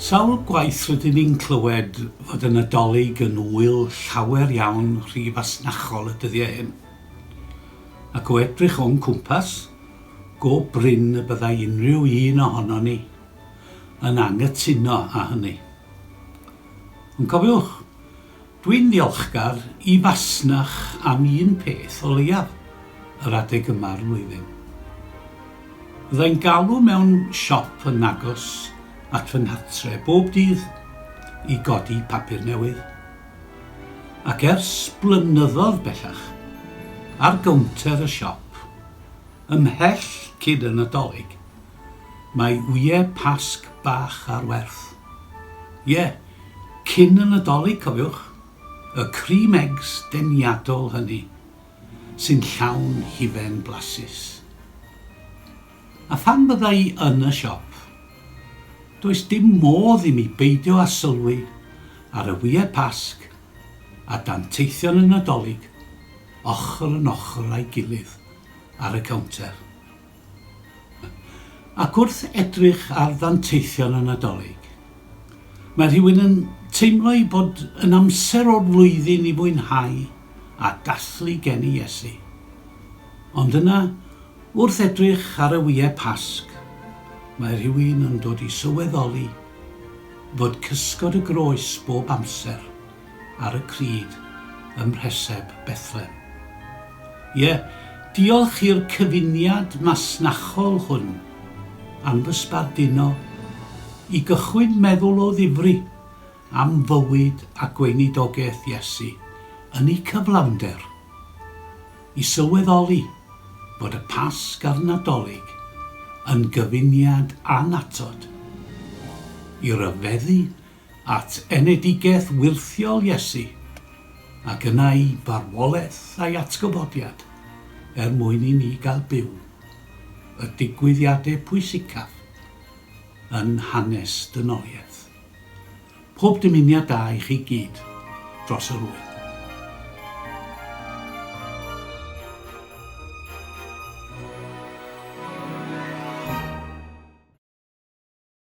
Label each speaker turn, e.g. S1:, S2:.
S1: Sawl gwaith rydyn ni'n clywed fod y Nadolig yn wyl llawer iawn rhy fasnachol y dyddiau hyn. Ac o edrych o'n cwmpas, go bryn y byddai unrhyw un ohono ni yn anghytuno â hynny. Ond cofiwch, dwi'n ddiolchgar i fasnach am un peth o leiaf yr adeg yma'r flwyddyn. Byddai'n galw mewn siop yn agos at fy nhatre bob dydd i godi papur newydd. Ac ers blynyddoedd bellach, ar gownter y siop, ymhell cyd y Nadolig, mae wyau pasg bach ar werth. Ie, cyn y Nadolig, cofiwch, y cream eggs deniadol hynny, sy'n llawn hufen blasus. A phan byddai yn y siop, does dim modd i mi beidio â sylwi ar y wyau pasg a danteithion y Nadolig ochr yn ochr a'i gilydd ar y cownter. Ac wrth edrych ar danteithion y Nadolig, mae rhywun yn teimlo i bod yn amser o'r flwyddyn i fwynhau a dathlu gen i Iesu. Ond yna, wrth edrych ar y wyau pasg, mae rhywun yn dod i sylweddoli fod cysgod y groes bob amser ar y cryd ym mhreseb Bethlem. Ie, diolch i'r cyfuniad masnachol hwn am fy sbarduno i gychwyn meddwl o ddifri am fywyd a gweinidogaeth Iesu yn ei cyflawnder, i sylweddoli bod y pasg a'r Nadolig yn gyfuniad anatod i ryfeddu at enedigaeth wirthiol Iesu ac yna i farwolaeth a'i atgofodiad mwyn i ni gael byw y digwyddiadau pwysicaf yn hanes dynoliaeth. Pob dymuniad da i chi gyd dros yr wyt.